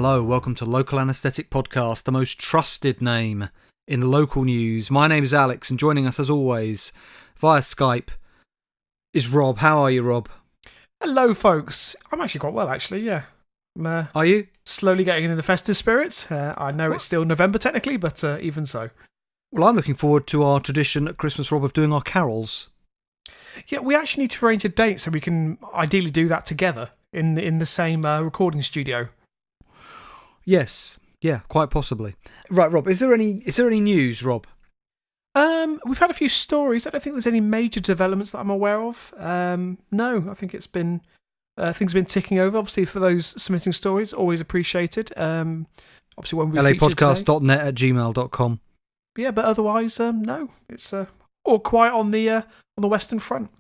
Hello, welcome to Local Anesthetic Podcast, the most trusted name in local news. My name is Alex, and joining us as always via Skype is Rob. How are you, Rob? Hello, folks. I'm actually quite well, actually, yeah. Are you? Slowly getting into the festive spirits. I know it's still November technically, but even so. Well, I'm looking forward to our tradition at Christmas, Rob, of doing our carols. Yeah, we actually need to arrange a date so we can ideally do that together in the same recording studio. Yes, yeah, quite possibly. Right, Rob, is there any news, Rob? We've had a few stories. I don't think there's any major developments that I'm aware of. No, I think it's been things have been ticking over. Obviously, for those submitting stories, always appreciated. Obviously, when we lapodcast.net@gmail.com. Yeah, but otherwise, no, it's all quiet on the Western Front.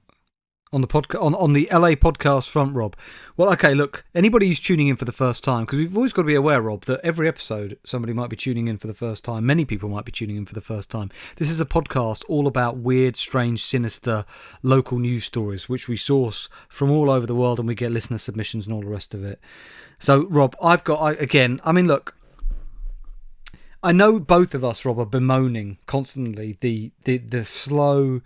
On the LA podcast front, Rob. Well, okay, look, anybody who's tuning in for the first time, because we've always got to be aware, Rob, that every episode somebody might be tuning in for the first time. Many people might be tuning in for the first time. This is a podcast all about weird, strange, sinister local news stories, which we source from all over the world, and we get listener submissions and all the rest of it. So, Rob, look, I know both of us, Rob, are bemoaning constantly the slow,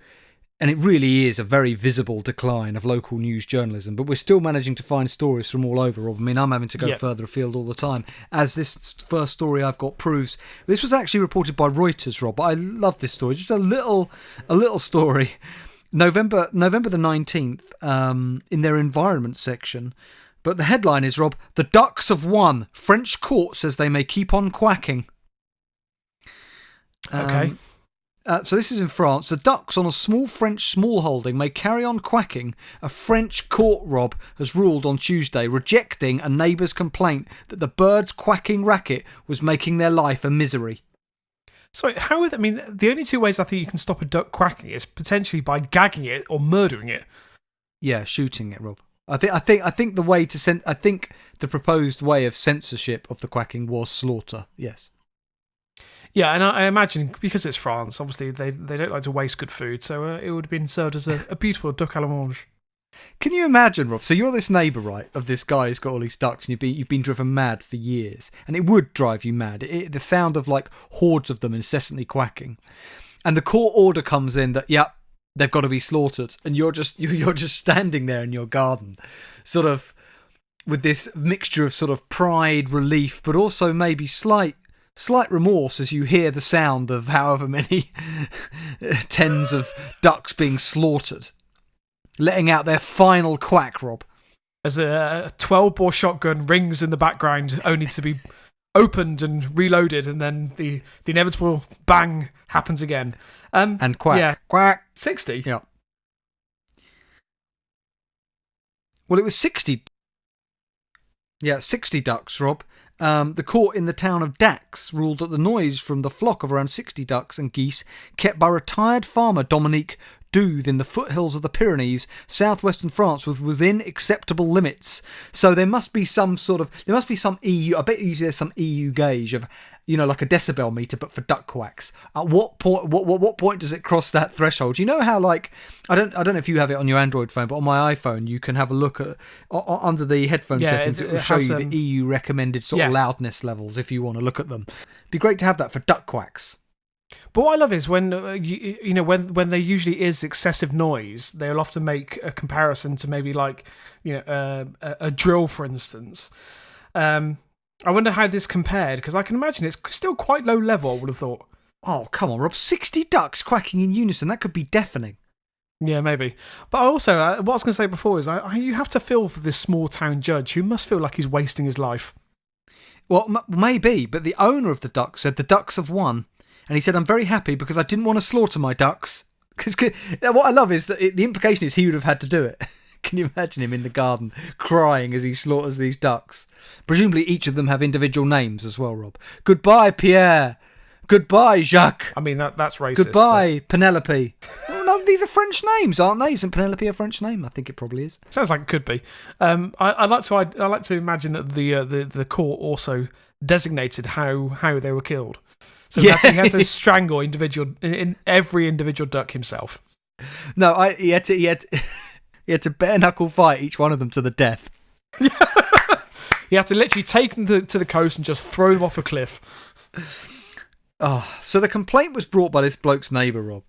and it really is a very visible decline of local news journalism, but we're still managing to find stories from all over, Rob. I mean, I'm having to go further afield all the time, as this first story I've got proves. This was actually reported by Reuters, Rob. I love this story. Just a little story. November the 19th, in their environment section. But the headline is, Rob, "The ducks have won. French court says they may keep on quacking." Okay. So this is in France. The ducks on a small French smallholding may carry on quacking. A French court, Rob, has ruled on Tuesday, rejecting a neighbour's complaint that the birds' quacking racket was making their life a misery. So the only two ways I think you can stop a duck quacking is potentially by gagging it or murdering it. Yeah, shooting it, Rob. I think the proposed way of censorship of the quacking was slaughter. Yes. Yeah, and I imagine because it's France, obviously they don't like to waste good food, so it would have been served as a beautiful duck à la mange. Can you imagine, Rob? So you're this neighbour, right, of this guy who's got all these ducks, and you've been driven mad for years, and it would drive you mad. The sound of like hordes of them incessantly quacking, and the court order comes in that they've got to be slaughtered, and you're just standing there in your garden, sort of with this mixture of sort of pride, relief, but also maybe slight remorse as you hear the sound of however many tens of ducks being slaughtered, letting out their final quack, Rob. As a 12-bore shotgun rings in the background, only to be opened and reloaded, and then the inevitable bang happens again. And quack. Yeah. Quack. 60? Yeah. Well, it was 60. Yeah, 60 ducks, Rob. The court in the town of Dax ruled that the noise from the flock of around 60 ducks and geese kept by retired farmer Dominique Douve in the foothills of the Pyrenees, southwestern France, was within acceptable limits. So there must be some EU, I bet you there's some EU gauge of, like a decibel meter, but for duck quacks. At what point does it cross that threshold? You know how, like, I don't know if you have it on your Android phone, but on my iPhone you can have a look at under the headphone settings. It will show you the EU recommended sort of loudness levels if you want to look at them. It'd be great to have that for duck quacks. But what I love is when when there usually is excessive noise, they'll often make a comparison to maybe like a drill, for instance. I wonder how this compared, because I can imagine it's still quite low level, I would have thought. Oh, come on, Rob. 60 ducks quacking in unison. That could be deafening. Yeah, maybe. But also, what I was going to say before is you have to feel for this small town judge who must feel like he's wasting his life. Well, maybe, but the owner of the ducks said the ducks have won. And he said, "I'm very happy because I didn't want to slaughter my ducks." Because what I love is that the implication is he would have had to do it. Can you imagine him in the garden crying as he slaughters these ducks? Presumably each of them have individual names as well, Rob. Goodbye, Pierre. Goodbye, Jacques. I mean, that's racist. Goodbye, Penelope. Oh, no, these are French names, aren't they? Isn't Penelope a French name? I think it probably is. Sounds like it could be. I like to imagine that the court also designated how they were killed. So he had to strangle every individual duck himself. No, he had to bare knuckle fight each one of them to the death. He had to literally take them to the coast and just throw them off a cliff. Oh, so the complaint was brought by this bloke's neighbour, Rob,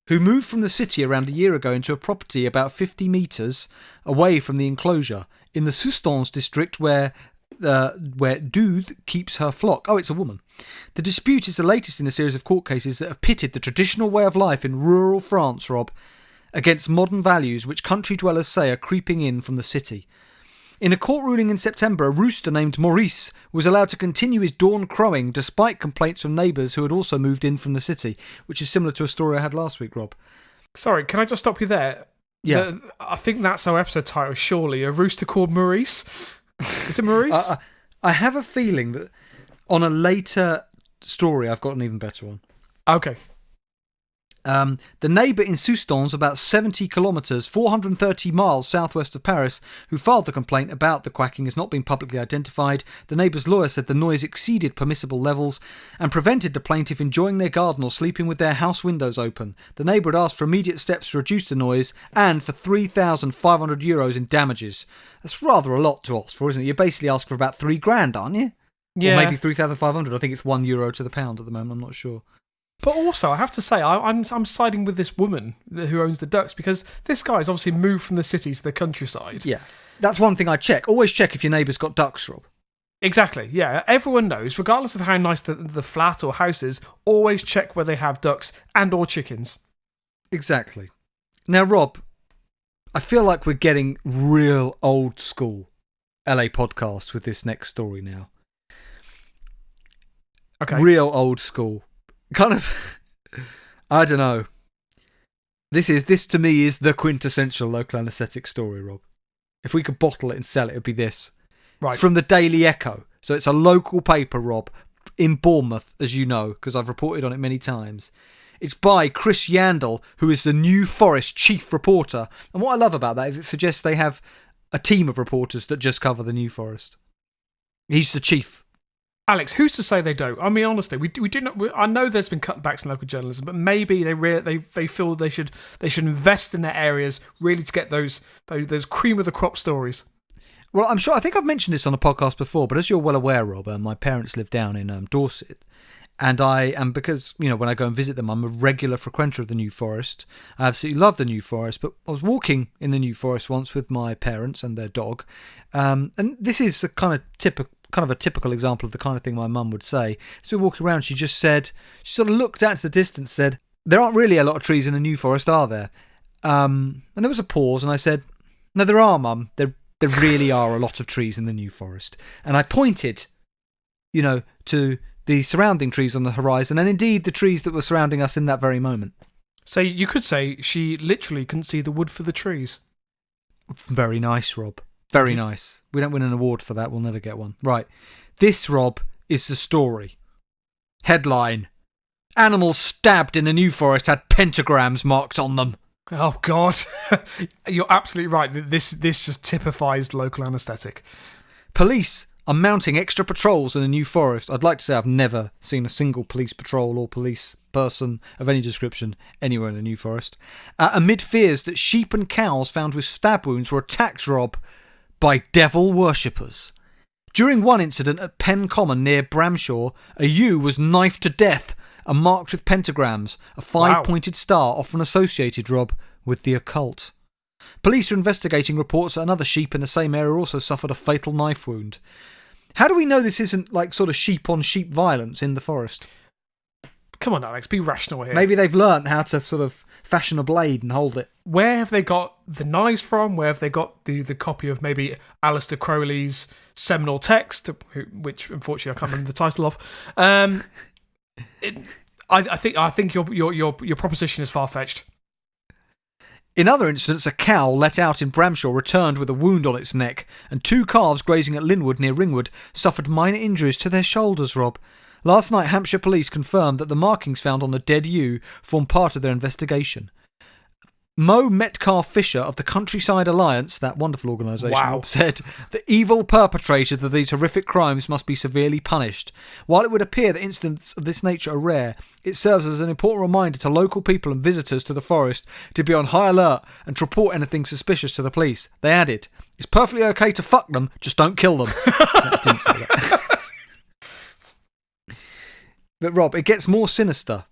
who moved from the city around a year ago into a property about 50 metres away from the enclosure in the Soustons district where Douth keeps her flock. Oh, it's a woman. The dispute is the latest in a series of court cases that have pitted the traditional way of life in rural France, Rob, against modern values which country dwellers say are creeping in from the city. In a court ruling in September, a rooster named Maurice was allowed to continue his dawn crowing despite complaints from neighbours who had also moved in from the city, which is similar to a story I had last week, Rob. Sorry, can I just stop you there? Yeah. I think that's our episode title, surely. A rooster called Maurice? Is it Maurice? I have a feeling that on a later story, I've got an even better one. Okay. The neighbour in Soustons, about 70 kilometres, 430 miles southwest of Paris, who filed the complaint about the quacking has not been publicly identified. The neighbour's lawyer said the noise exceeded permissible levels and prevented the plaintiff enjoying their garden or sleeping with their house windows open. The neighbour had asked for immediate steps to reduce the noise and for €3,500 in damages. That's rather a lot to ask for, isn't it? You basically ask for about $3,000, aren't you? Yeah. Or maybe 3,500. I think it's €1 to the pound at the moment. I'm not sure. But also, I have to say, I'm siding with this woman who owns the ducks because this guy's obviously moved from the city to the countryside. Yeah. That's one thing I check. Always check if your neighbour's got ducks, Rob. Exactly, yeah. Everyone knows, regardless of how nice the flat or house is, always check where they have ducks and or chickens. Exactly. Now, Rob, I feel like we're getting real old school LA podcast with this next story now. Okay. Real old school. Kind of, I don't know. This to me is the quintessential local anaesthetic story, Rob. If we could bottle it and sell it, it'd be this. Right. It's from the Daily Echo. So it's a local paper, Rob, in Bournemouth, as you know, because I've reported on it many times. It's by Chris Yandel, who is the New Forest chief reporter. And what I love about that is it suggests they have a team of reporters that just cover the New Forest. He's the chief. Alex, who's to say they don't? I mean, honestly, we do not. I know there's been cutbacks in local journalism, but maybe they feel they should invest in their areas really to get those cream of the crop stories. Well, I'm sure. I think I've mentioned this on a podcast before, but as you're well aware, Rob, my parents live down in Dorset, and I am, because when I go and visit them, I'm a regular frequenter of the New Forest. I absolutely love the New Forest, but I was walking in the New Forest once with my parents and their dog, and this is a kind of a typical example of the kind of thing my mum would say. As we were walking around, she sort of looked out to the distance, said, "There aren't really a lot of trees in the New Forest, are there?" And there was a pause, and I said, "No, there are, Mum. There really are a lot of trees in the New Forest." And I pointed, to the surrounding trees on the horizon, and indeed the trees that were surrounding us in that very moment. So you could say she literally couldn't see the wood for the trees. Very nice, Rob. Very nice. We don't win an award for that. We'll never get one. Right. This, Rob, is the story. Headline: Animals stabbed in the New Forest had pentagrams marked on them. Oh, God. You're absolutely right. This just typifies local anaesthetic. Police are mounting extra patrols in the New Forest. I'd like to say I've never seen a single police patrol or police person of any description anywhere in the New Forest. Amid fears that sheep and cows found with stab wounds were attacked, Rob, by devil worshippers. During one incident at Penn Common near Bramshaw, a ewe was knifed to death and marked with pentagrams, a five-pointed star often associated, Rob, with the occult. Police are investigating reports that another sheep in the same area also suffered a fatal knife wound. How do we know this isn't like sort of sheep-on-sheep violence in the forest? Come on, Alex, be rational here. Maybe they've learnt how to sort of fashion a blade and hold it. Where have they got the knives from? Where have they got the copy of maybe Aleister Crowley's seminal text, which unfortunately I can't remember the title of? I think your proposition is far-fetched. In other incidents, a cow let out in Bramshaw returned with a wound on its neck, and two calves grazing at Linwood near Ringwood suffered minor injuries to their shoulders, Rob. Last night, Hampshire police confirmed that the markings found on the dead ewe form part of their investigation. Mo Metcalf Fisher of the Countryside Alliance, that wonderful organisation, said the evil perpetrators of these horrific crimes must be severely punished. While it would appear that incidents of this nature are rare, it serves as an important reminder to local people and visitors to the forest to be on high alert and to report anything suspicious to the police. They added, It's perfectly okay to fuck them, just don't kill them. I didn't say that. But Rob, it gets more sinister.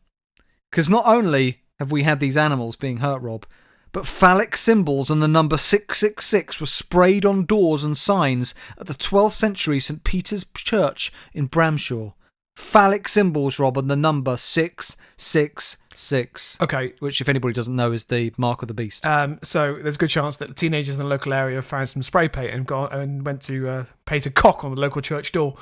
Because not only have we had these animals being hurt, Rob, but phallic symbols and the number 666 were sprayed on doors and signs at the 12th century St. Peter's Church in Bramshaw. Phallic symbols, Rob, and the number 666. Okay. Which, if anybody doesn't know, is the mark of the beast. So there's a good chance that teenagers in the local area found some spray paint and went to paint a cock on the local church door.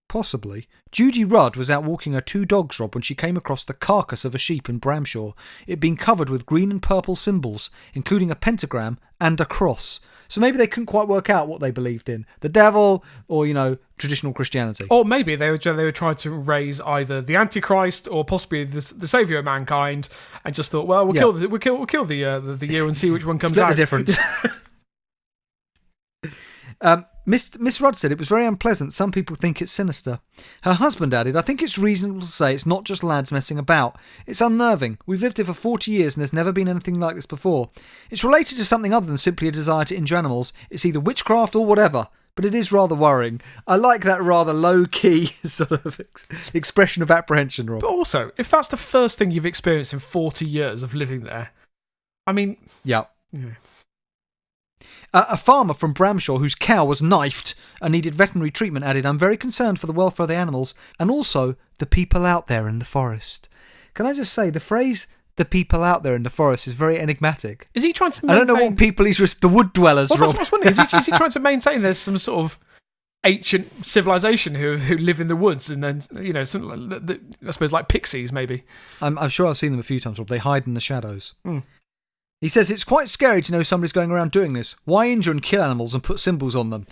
Possibly. Judy Rudd was out walking her 2 dogs, Rob, when she came across the carcass of a sheep in Bramshaw. It had been covered with green and purple symbols, including a pentagram and a cross. So maybe they couldn't quite work out what they believed in. The devil or, traditional Christianity. Or maybe they were trying to raise either the Antichrist or possibly the saviour of mankind and just thought, well, we'll kill the year and see which one comes out. The difference. Miss Rudd said it was very unpleasant. Some people think it's sinister. Her husband added, I think it's reasonable to say it's not just lads messing about. It's unnerving. We've lived here for 40 years and there's never been anything like this before. It's related to something other than simply a desire to injure animals. It's either witchcraft or whatever. But it is rather worrying. I like that rather low-key sort of expression of apprehension, Rob. But also, if that's the first thing you've experienced in 40 years of living there, I mean... Yeah. A farmer from Bramshaw whose cow was knifed and needed veterinary treatment added, I'm very concerned for the welfare of the animals and also the people out there in the forest. Can I just say, the phrase, the people out there in the forest, is very enigmatic. Is he trying to maintain... I don't know what people he's... The wood dwellers, well, Rob. That's what's wondering. Is he trying to maintain there's some sort of ancient civilization who live in the woods and then, some, I suppose like pixies, maybe? I'm sure I've seen them a few times, Rob. They hide in the shadows. He says it's quite scary to know somebody's going around doing this. Why injure and kill animals and put symbols on them?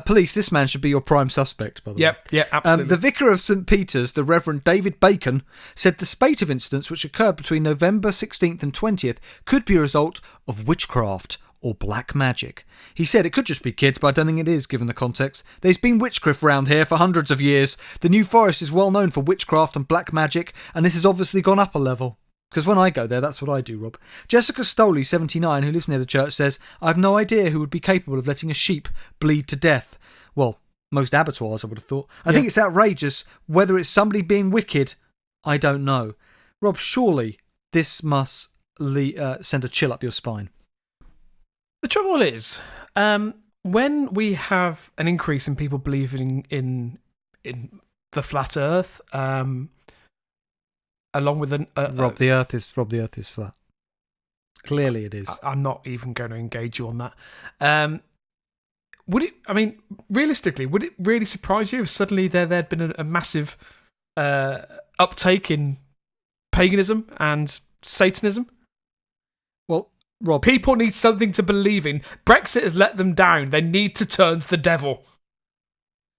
Police, this man should be your prime suspect, by the way. Yeah, absolutely. The vicar of St. Peter's, the Reverend David Bacon, said the spate of incidents which occurred between November 16th and 20th could be a result of witchcraft or black magic. He said it could just be kids, but I don't think it is, given the context. There's been witchcraft round here for hundreds of years. The New Forest is well known for witchcraft and black magic, and this has obviously gone up a level. Because when I go there, that's what I do, Rob. Jessica Stoley, 79, who lives near the church, says, I've no idea who would be capable of letting a sheep bleed to death. Well, most abattoirs, I would have thought. I think it's outrageous. Whether it's somebody being wicked, I don't know. Rob, surely this must send a chill up your spine. The trouble is, when we have an increase in people believing in the flat Earth, along with Rob, the Earth is flat. Clearly, it is. I'm not even going to engage you on that. Realistically, would it really surprise you if suddenly there'd been a massive uptake in paganism and Satanism? Well, Rob, people need something to believe in. Brexit has let them down. They need to turn to the devil.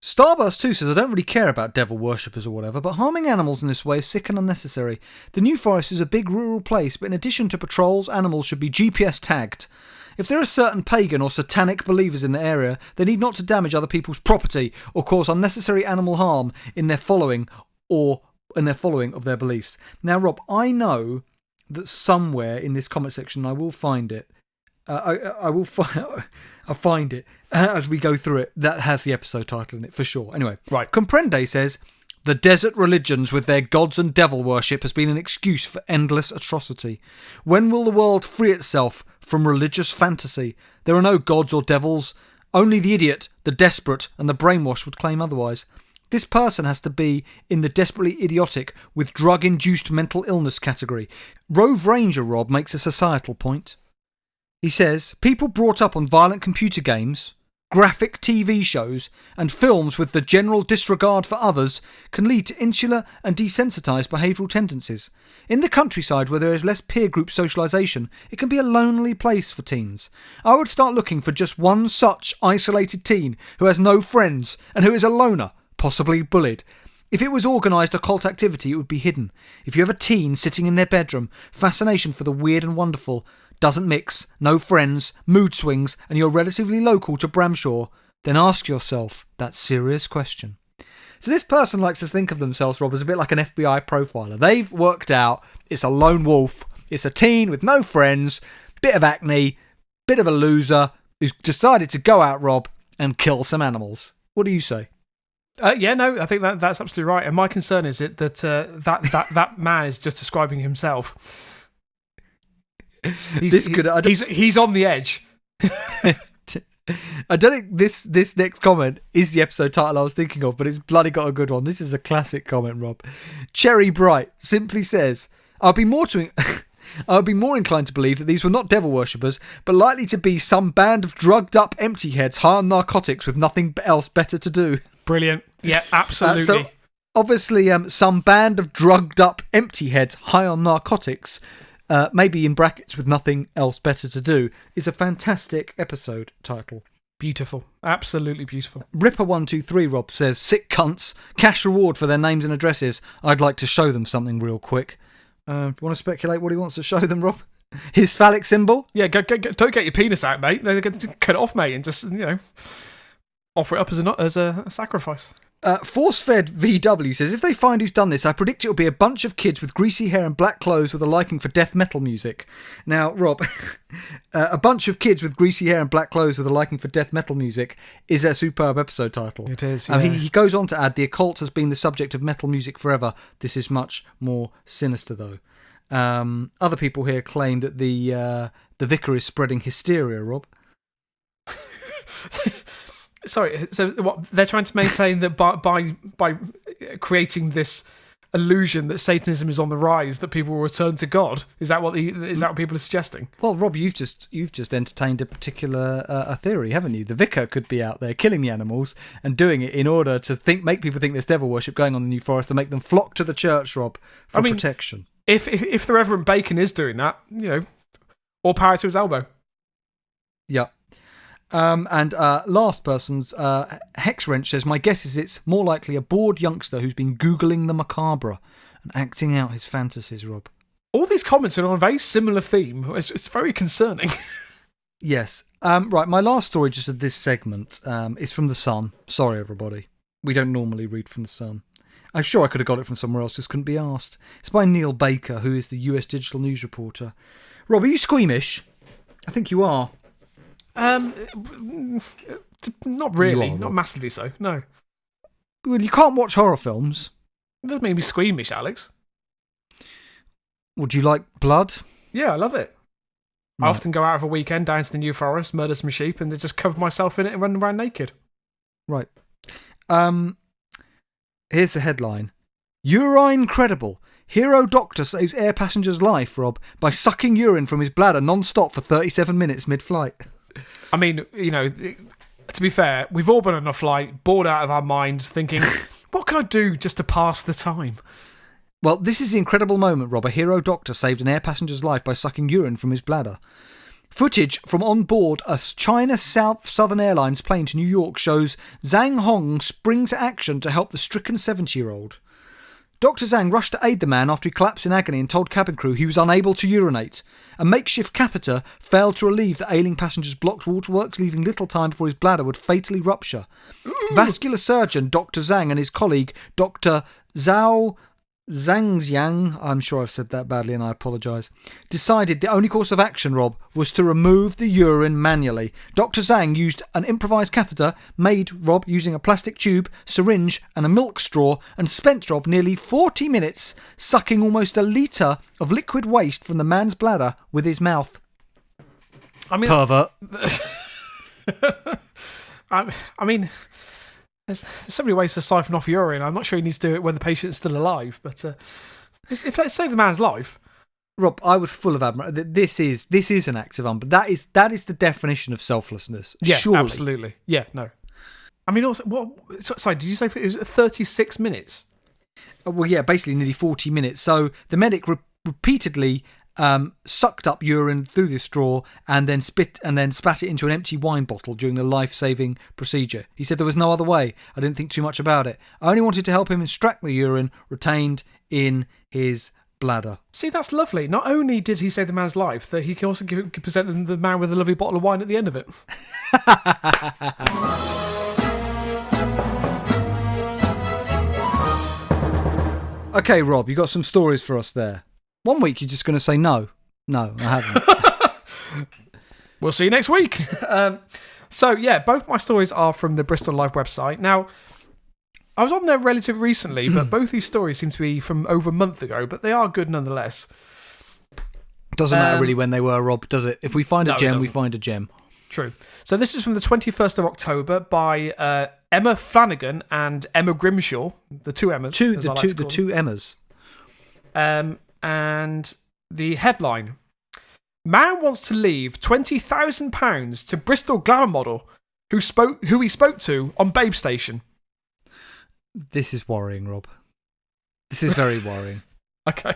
Starburst 2 says, I don't really care about devil worshippers or whatever, but harming animals in this way is sick and unnecessary. The New Forest is a big rural place, but in addition to patrols, animals should be GPS tagged. If there are certain pagan or satanic believers in the area, they need not to damage other people's property or cause unnecessary animal harm in their following of their beliefs. Now, Rob, I know that somewhere in this comment section, I will find it. I'll find it as we go through it. That has the episode title in it for sure. Anyway, right. Comprende says, the desert religions with their gods and devil worship has been an excuse for endless atrocity. When will the world free itself from religious fantasy? There are no gods or devils. Only the idiot, the desperate, and the brainwashed would claim otherwise. This person has to be in the desperately idiotic with drug-induced mental illness category. Rove Ranger Rob makes a societal point. He says, people brought up on violent computer games, graphic TV shows, and films with the general disregard for others can lead to insular and desensitised behavioural tendencies. In the countryside where there is less peer group socialisation, it can be a lonely place for teens. I would start looking for just one such isolated teen who has no friends and who is a loner, possibly bullied. If it was organised occult activity, it would be hidden. If you have a teen sitting in their bedroom, fascination for the weird and wonderful, doesn't mix, no friends, mood swings, and you're relatively local to Bramshaw, then ask yourself that serious question. So this person likes to think of themselves, Rob, as a bit like an FBI profiler. They've worked out it's a lone wolf, it's a teen with no friends, bit of acne, bit of a loser, who's decided to go out, Rob, and kill some animals. What do you say? Yeah, no, I think that's absolutely right. And my concern is that that man is just describing himself. He's on the edge. I don't think this next comment is the episode title I was thinking of, but it's bloody got a good one. This is a classic comment, Rob. Cherry Bright simply says, I'll be more inclined to believe that these were not devil worshippers, but likely to be some band of drugged up empty heads high on narcotics with nothing else better to do. Brilliant. Yeah, absolutely. So obviously, some band of drugged up empty heads high on narcotics, maybe in brackets with nothing else better to do, is a fantastic episode title. Beautiful. Absolutely beautiful. Ripper123 Rob says, sick cunts, cash reward for their names and addresses. I'd like to show them something real quick. Do you want to speculate what he wants to show them, Rob? His phallic symbol? Yeah, don't get your penis out, mate. They're going to cut it off, mate, and just, offer it up as a sacrifice. Force-fed VW says, if they find who's done this, I predict it'll be a bunch of kids with greasy hair and black clothes with a liking for death metal music. Now, Rob, a bunch of kids with greasy hair and black clothes with a liking for death metal music is a superb episode title. It is, yeah. He goes on to add, the occult has been the subject of metal music forever. This is much more sinister, though. Other people here claim that the vicar is spreading hysteria, Rob. Sorry, so what they're trying to maintain that by creating this illusion that Satanism is on the rise, that people will return to God. Is that what people are suggesting? Well, Rob, you've just entertained a particular a theory, haven't you? The vicar could be out there killing the animals and doing it in order to make people think there's devil worship going on in the New Forest, to make them flock to the church, Rob, for protection. If the Reverend Bacon is doing that, all power to his elbow. Yeah. And last person's Hex Wrench says, my guess is it's more likely a bored youngster who's been Googling the macabre and acting out his fantasies, Rob. All these comments are on a very similar theme. It's very concerning. Yes. Right, my last story just of this segment is from The Sun. Sorry, everybody. We don't normally read from The Sun. I'm sure I could have got it from somewhere else, just couldn't be asked. It's by Neil Baker, who is the US digital news reporter. Rob, are you squeamish? I think you are. Not really. Not massively so, no. Well, you can't watch horror films. It doesn't make me squeamish, Alex. Would you like blood? Yeah, I love it. Right. I often go out of a weekend down to the New Forest, murder some sheep, and then just cover myself in it and run around naked. Right. Here's the headline. Urine credible. Hero doctor saves air passenger's life, Rob, by sucking urine from his bladder non-stop for 37 minutes mid-flight. I mean, to be fair, we've all been on a flight, bored out of our minds, thinking, what can I do just to pass the time? Well, this is the incredible moment, Rob. A hero doctor saved an air passenger's life by sucking urine from his bladder. Footage from on board a China Southern Airlines plane to New York shows Zhang Hong spring to action to help the stricken 70-year-old. Dr. Zhang rushed to aid the man after he collapsed in agony and told cabin crew he was unable to urinate. A makeshift catheter failed to relieve the ailing passenger's blocked waterworks, leaving little time before his bladder would fatally rupture. Ooh. Vascular surgeon Dr. Zhang and his colleague Dr. Zhao Zhangjiang, I'm sure I've said that badly and I apologise, decided the only course of action, Rob, was to remove the urine manually. Dr. Zhang used an improvised catheter made, Rob, using a plastic tube, syringe and a milk straw, and spent, Rob, nearly 40 minutes sucking almost a litre of liquid waste from the man's bladder with his mouth. I mean, pervert. I mean... There's so many ways to siphon off urine. I'm not sure he needs to do it when the patient's still alive, but if let's save the man's life. Rob, I was full of admiration. This is an act of but that is the definition of selflessness. Yeah, surely. Absolutely. Yeah, no. I mean, also, sorry, did you say it was 36 minutes? Well, yeah, basically nearly 40 minutes. So the medic repeatedly sucked up urine through the straw and then spat it into an empty wine bottle during the life-saving procedure. He said there was no other way. I didn't think too much about it. I only wanted to help him extract the urine retained in his bladder. See, that's lovely. Not only did he save the man's life, that he can also present the man with a lovely bottle of wine at the end of it. Okay, Rob, you got some stories for us there. One week you're just going to say no. No, I haven't. We'll see you next week. So, yeah, both my stories are from the Bristol Live website. Now, I was on there relatively recently, but both these stories seem to be from over a month ago, but they are good nonetheless. Doesn't matter really when they were, Rob, does it? If we find a gem, we find a gem. True. So this is from the 21st of October by Emma Flanagan and Emma Grimshaw, the two Emmas. The two Emmas. And the headline: Man wants to leave £20,000 to Bristol glamour model who he spoke to on Babe Station. This is worrying, Rob. This is very worrying. Okay.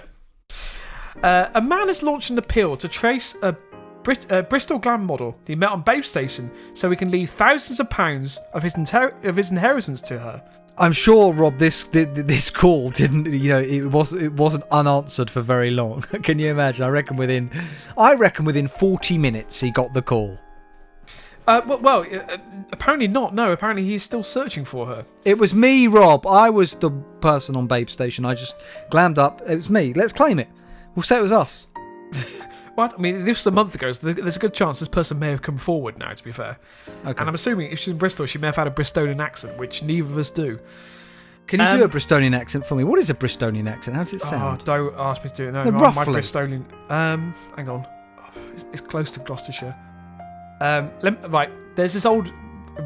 A man has launched an appeal to trace a Bristol glam model he met on Babe Station so he can leave thousands of pounds of his inheritance to her. I'm sure, Rob, this call didn't, it wasn't unanswered for very long. Can you imagine? I reckon within 40 minutes he got the call. Apparently not. No, apparently he's still searching for her. It was me, Rob. I was the person on Babe Station. I just glammed up. It was me. Let's claim it. We'll say it was us. What? I mean, this was a month ago, so there's a good chance this person may have come forward now, to be fair. Okay. And I'm assuming if she's in Bristol, she may have had a Bristolian accent, which neither of us do. Can you do a Bristolian accent for me? What is a Bristolian accent? How does it sound? Oh, don't ask me to do it. No, my Bristolian... hang on. It's close to Gloucestershire. Right, there's this old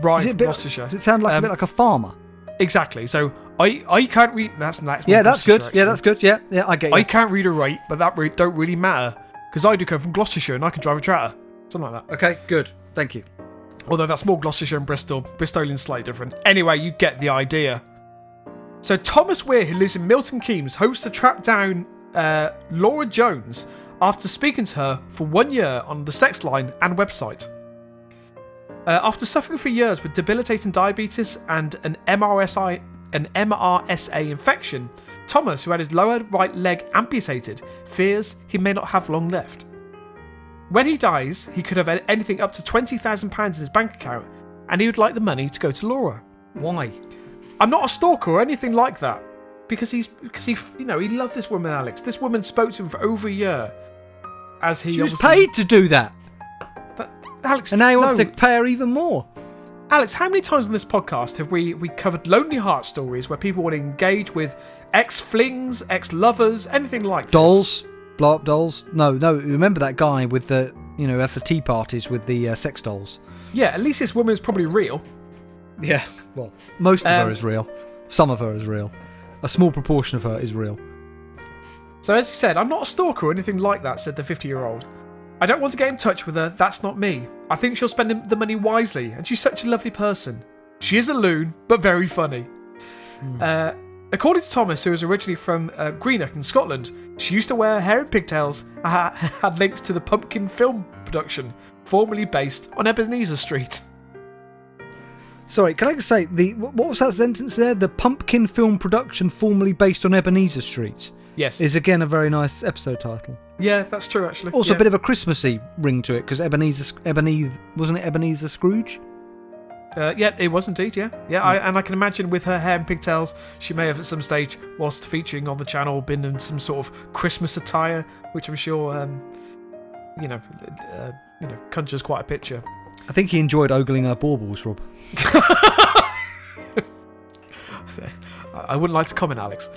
rhyme from Gloucestershire. Does it sound like a bit like a farmer? Exactly. So I can't read. That's yeah, that's good. Actually. Yeah, that's good. Yeah, I get you. I can't read or write, but that don't really matter because I do come from Gloucestershire and I can drive a tractor, something like that. Okay, good. Thank you. Although that's more Gloucestershire and Bristol. Bristolian's slightly different. Anyway, you get the idea. So Thomas Weir, who lives in Milton Keynes, hopes to track down Laura Jones after speaking to her for 1 year on the sex line and website. After suffering for years with debilitating diabetes and an MRSA infection, Thomas, who had his lower right leg amputated, fears he may not have long left. When he dies, he could have anything up to £20,000 in his bank account, and he would like the money to go to Laura. Why? I'm not a stalker or anything like that, because he loved this woman, Alex. This woman spoke to him for over a year, as he was paid to do that. Alex, and now he wants to pay her even more. Alex, how many times on this podcast have we covered lonely heart stories where people want to engage with ex-flings, ex-lovers, anything like dolls, blow-up dolls? No, remember that guy with the, at the tea parties with the sex dolls? Yeah, at least this woman is probably real. Yeah, well, most of her is real. Some of her is real. A small proportion of her is real. So as he said, I'm not a stalker or anything like that, said the 50-year-old. I don't want to get in touch with her, that's not me. I think she'll spend the money wisely, and she's such a lovely person. She is a loon, but very funny. According to Thomas, who was originally from Greenock in Scotland, she used to wear hair and pigtails and had links to the Pumpkin film production, formerly based on Ebenezer Street. Sorry, can I just say, what was that sentence there? The Pumpkin film production formerly based on Ebenezer Street. Yes. Is again a very nice episode title. Yeah, that's true, actually. Also, a bit of a Christmassy ring to it, because wasn't it Ebenezer Scrooge? Yeah, it was indeed, yeah. I can imagine with her hair and pigtails, she may have at some stage, whilst featuring on the channel, been in some sort of Christmas attire, which I'm sure, conjures quite a picture. I think he enjoyed ogling her baubles, Rob. I wouldn't like to comment, Alex.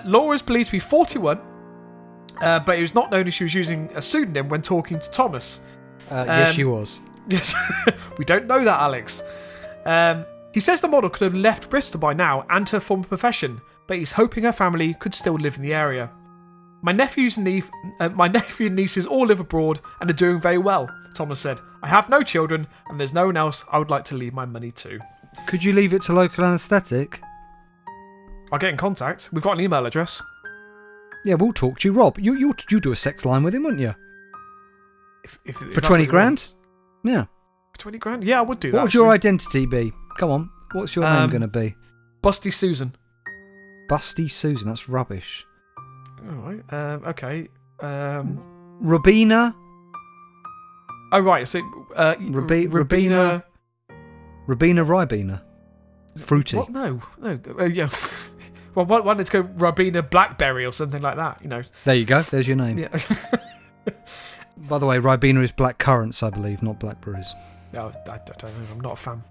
Laura is believed to be 41, but it was not known if she was using a pseudonym when talking to Thomas. Yes, she was. Yes, we don't know that, Alex. He says the model could have left Bristol by now and her former profession, but he's hoping her family could still live in the area. My nephew and nieces all live abroad and are doing very well, Thomas said. I have no children, and there's no one else I would like to leave my money to. Could you leave it to local anaesthetic? I'll get in contact. We've got an email address. Yeah, we'll talk to you, Rob. You do a sex line with him, wouldn't you? If for 20 grand? Yeah. For 20 grand? Yeah, I would do that. What would your identity be? Come on. What's your name going to be? Busty Susan. Busty Susan? That's rubbish. Alright. Okay. Robina? Oh, right. So, Robina Ribena. Fruity. What? No. Yeah. Well, why don't go Robina Blackberry or something like that? There you go. There's your name. Yeah. By the way, Ribena is black currants, I believe, not blackberries. No, I don't know. I'm not a fan.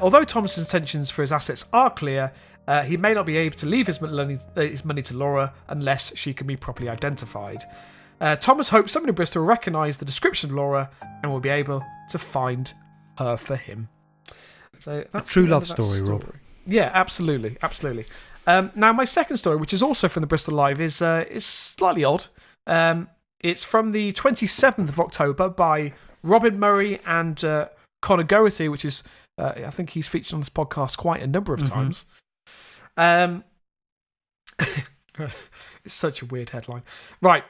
Although Thomas's intentions for his assets are clear, he may not be able to leave his money to Laura unless she can be properly identified. Thomas hopes someone in Bristol will recognise the description of Laura and will be able to find her for him. So that's a true love story, Rob. Yeah, absolutely. Now, my second story, which is also from the Bristol Live, is slightly odd. It's from the 27th of October by Robin Murray and Connor Goethe, which is, I think he's featured on this podcast quite a number of times. It's such a weird headline. Right.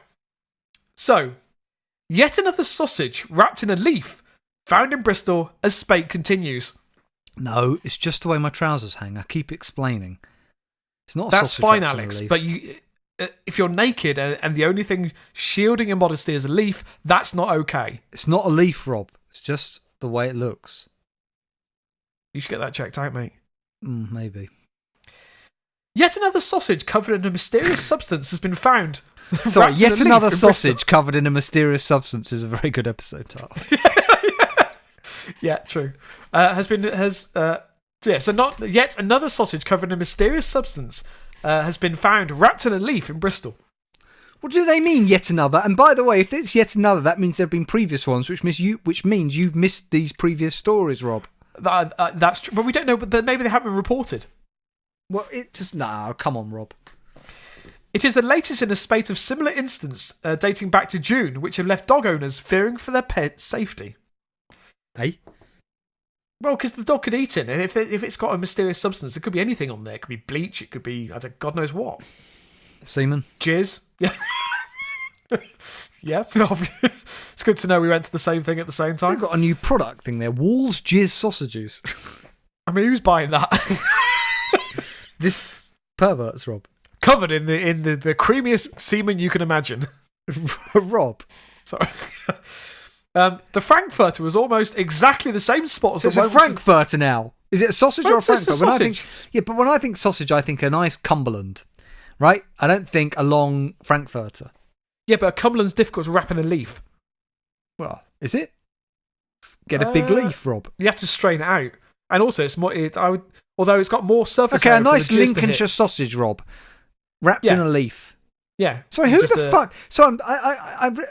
So, yet another sausage wrapped in a leaf found in Bristol as spate continues. No, it's just the way my trousers hang. I keep explaining. It's not a That's sausage fine, wrapped in a Alex, leaf. but if you're naked and the only thing shielding your modesty is a leaf, that's not okay. It's not a leaf, Rob. It's just the way it looks. You should get that checked out, mate. Maybe. Yet another sausage covered in a mysterious substance has been found. Sorry, yet another sausage Bristol. covered in a mysterious substance is a very good episode title. Yeah, true. So not yet another sausage covered in a mysterious substance has been found wrapped in a leaf in Bristol. What do they mean, yet another? And by the way, if it's yet another, that means there have been previous ones, which means you've missed these previous stories, Rob. That's true, but we don't know. But maybe they haven't been reported. Well, come on, Rob. It is the latest in a spate of similar incidents dating back to June, which have left dog owners fearing for their pets' safety. Hey? Well, because the dog could eat it, and if it's got a mysterious substance, it could be anything on there. It could be bleach, it could be, God knows what. Semen? Jizz? Yeah. Yeah. It's good to know we went to the same thing at the same time. We've got a new product thing there. Walls Jizz Sausages. I mean, who's buying that? This perverts, Rob. Covered in the creamiest semen you can imagine. Rob. Sorry. The Frankfurter was almost exactly the same spot as So the one. it's a Frankfurter now. Is it a sausage or a It's a Frankfurter? sausage. But when I think sausage, I think a nice Cumberland, right? I don't think a long Frankfurter. Yeah, but a Cumberland's difficult to wrap in a leaf. Well, is it? Get a big leaf, Rob. You have to strain it out, and also it's more. Although it's got more surface. Okay, area a for the nice jizz to Lincolnshire hit. sausage, Rob, wrapped in a leaf. Yeah. Sorry, who the fuck? So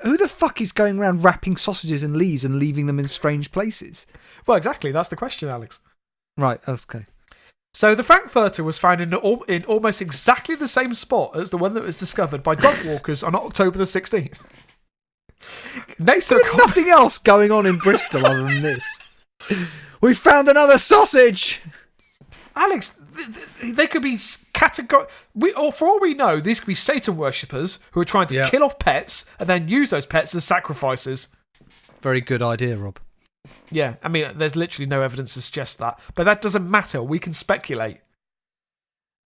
who the fuck is going around wrapping sausages in leaves and leaving them in strange places? Well, exactly. That's the question, Alex. Right. Okay. So the Frankfurter was found in almost exactly the same spot as the one that was discovered by dog walkers on October the 16th. Next to There's nothing else going on in Bristol other than this. We found another sausage. Alex, they could be or for all we know, these could be Satan worshippers who are trying to kill off pets and then use those pets as sacrifices. Very good idea, Rob. Yeah, I mean, there's literally no evidence to suggest that, but that doesn't matter. We can speculate.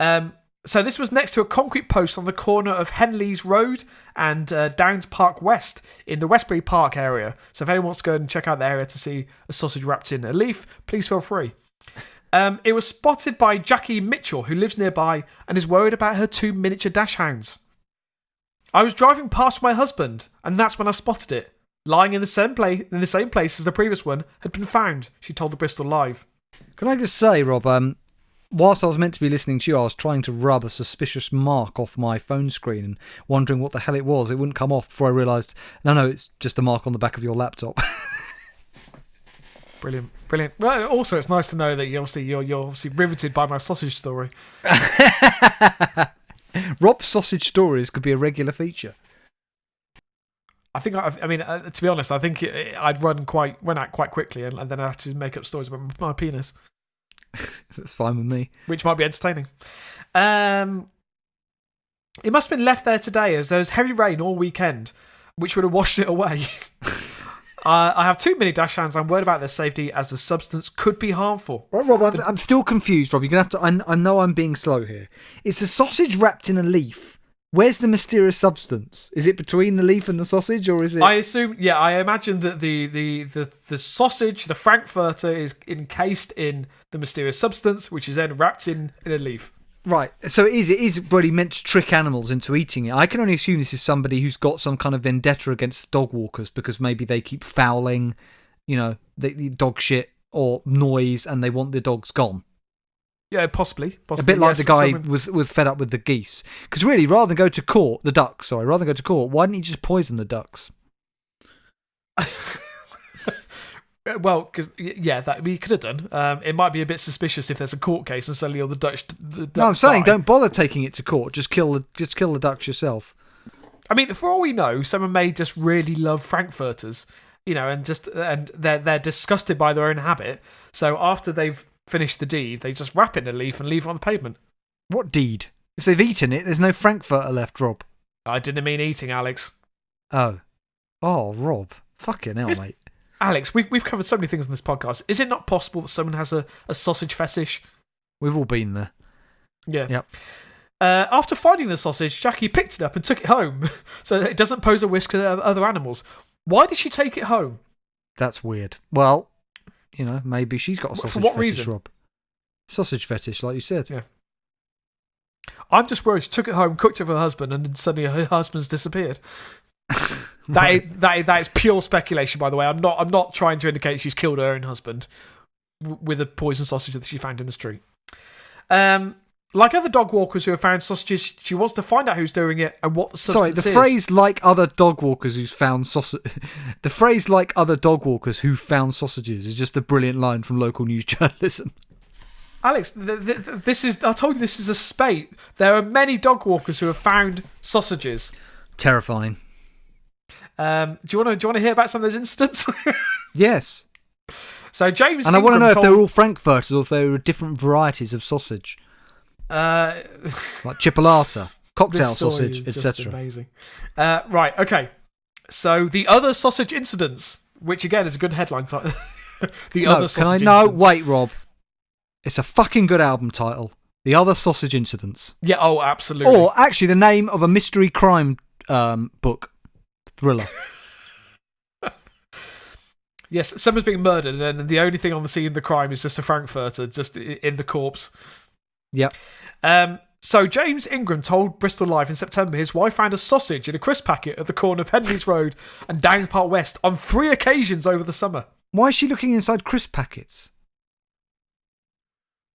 So this was next to a concrete post on the corner of Henleys Road and Downs Park West in the Westbury Park area. So if anyone wants to go and check out the area to see a sausage wrapped in a leaf, please feel free. It was spotted by Jackie Mitchell, who lives nearby and is worried about her 2 miniature dachshunds. I was driving past my husband, and that's when I spotted it. Lying in the same place as the previous one had been found, she told the Bristol Live. Can I just say, Rob, whilst I was meant to be listening to you, I was trying to rub a suspicious mark off my phone screen and wondering what the hell it was. It wouldn't come off before I realised, no, it's just a mark on the back of your laptop. Brilliant. Well, also, it's nice to know that you're obviously riveted by my sausage story. Rob's sausage stories could be a regular feature. I mean, to be honest, I think I'd went out quite quickly, and then I had to make up stories about my penis. That's fine with me. Which might be entertaining. It must have been left there today as there was heavy rain all weekend, which would have washed it away. I have 2 mini dachshunds. I'm worried about their safety as the substance could be harmful. Right, Rob, I'm still confused, Rob. You're gonna have to. I know I'm being slow here. It's a sausage wrapped in a leaf. Where's the mysterious substance? Is it between the leaf and the sausage, or is it? I assume. Yeah, I imagine that the sausage, the Frankfurter, is encased in the mysterious substance, which is then wrapped in a leaf. Right, so it is really meant to trick animals into eating it. I can only assume this is somebody who's got some kind of vendetta against dog walkers because maybe they keep fouling, the dog shit or noise, and they want the dogs gone. Yeah, possibly. A bit like the guy was fed up with the geese. Because really, rather than go to court, why didn't he just poison the ducks? Well, because he could have done. It might be a bit suspicious if there's a court case and suddenly all the ducks. No, I'm saying don't bother taking it to court. Just kill the ducks yourself. I mean, for all we know, someone may just really love frankfurters, and they're disgusted by their own habit. So after they've finished the deed, they just wrap it in a leaf and leave it on the pavement. What deed? If they've eaten it, there's no frankfurter left, Rob. I didn't mean eating, Alex. Oh, Rob, fucking hell, mate. Alex, we've covered so many things in this podcast. Is it not possible that someone has a sausage fetish? We've all been there. Yeah. Yep. After finding the sausage, Jackie picked it up and took it home so that it doesn't pose a risk to other animals. Why did she take it home? That's weird. Well, maybe she's got a sausage For what fetish, reason? Rob. Sausage fetish, like you said. Yeah. I'm just worried she took it home, cooked it for her husband, and then suddenly her husband's disappeared. That is pure speculation, by the way. I'm not trying to indicate she's killed her own husband with a poison sausage that she found in the street. Like other dog walkers who have found sausages, she wants to find out who's doing it and what the substance is. Sorry, the phrase "like other dog walkers who's found sausage," the phrase "like other dog walkers who found sausages" is just a brilliant line from local news journalism. Alex, I told you this is a spate. There are many dog walkers who have found sausages. Terrifying. Do you want to hear about some of those incidents? Yes. So James and I want to know if they're all frankfurters or if they were different varieties of sausage, like chipolata, cocktail sausage, etc. Amazing. Right. Okay. So the other sausage incidents, which again is a good headline title. Other sausage incidents. Wait, Rob. It's a fucking good album title. The Other Sausage Incidents. Yeah. Oh, absolutely. Or actually, the name of a mystery crime book. Thriller. Yes, someone's being murdered, and the only thing on the scene of the crime is just a frankfurter, just in the corpse. Yep. So James Ingram told Bristol Live in September his wife found a sausage in a crisp packet at the corner of Henleys Road and Down Park West on 3 occasions over the summer. Why is she looking inside crisp packets?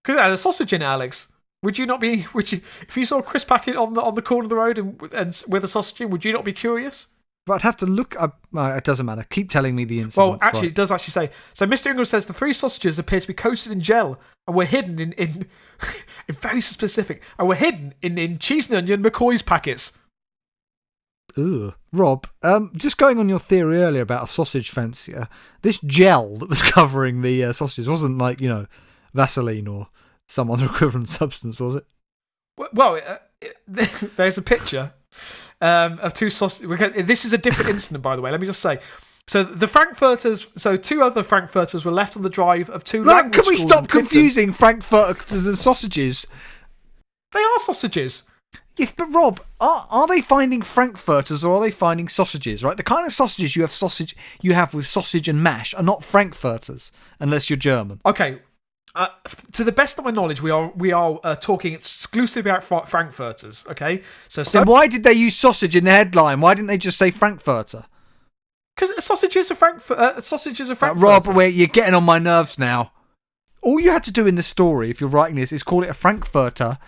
Because it had a sausage in it, Alex. Would you not be? If you saw a crisp packet on the corner of the road and with a sausage in, would you not be curious? But I'd have to look up. It doesn't matter. Keep telling me the incident. Well, actually, It does actually say. So Mr. Ingram says the 3 sausages appear to be coated in gel and were hidden in very specific, and were hidden in cheese and onion McCoy's packets. Ugh. Rob, just going on your theory earlier about a sausage fancier, this gel that was covering the sausages wasn't like, Vaseline or some other equivalent substance, was it? Well, there's a picture of 2 sausages. This is a different incident, by the way. Let me just say. So the frankfurters, 2 other frankfurters were left on the drive of 2 language schools. Can we stop confusing frankfurters and sausages? They are sausages. Yes, but Rob, are they finding frankfurters or are they finding sausages? Right, the kind of sausages you have with sausage and mash are not frankfurters, unless you're German. Okay. To the best of my knowledge, we are talking exclusively about frankfurters. Okay, then why did they use sausage in the headline? Why didn't they just say frankfurter? Because a sausage is a frankfurter. Rob, you're getting on my nerves now. All you had to do in the story, if you're writing this, is call it a frankfurter.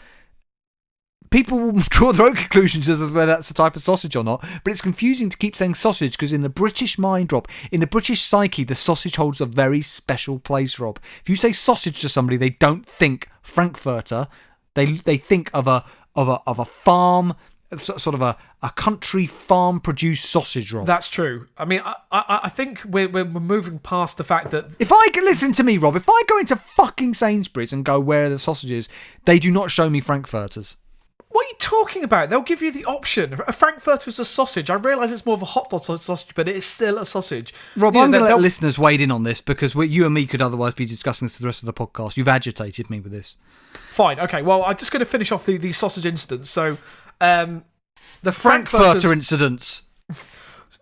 People will draw their own conclusions as to whether that's the type of sausage or not. But it's confusing to keep saying sausage because in the British mind, Rob, in the British psyche, the sausage holds a very special place, Rob. If you say sausage to somebody, they don't think frankfurter. They think of a farm, sort of a country farm produced sausage, Rob. That's true. I mean, I think we're moving past the fact that listen to me, Rob. If I go into fucking Sainsbury's and go, where are the sausages? They do not show me frankfurters. What are you talking about? They'll give you the option. A frankfurter is a sausage. I realise it's more of a hot dog sausage, but it is still a sausage. Rob, I'm going to let listeners wade in on this because you and me could otherwise be discussing this for the rest of the podcast. You've agitated me with this. Fine. Okay. Well, I'm just going to finish off the sausage incidents. So, the frankfurter incidents.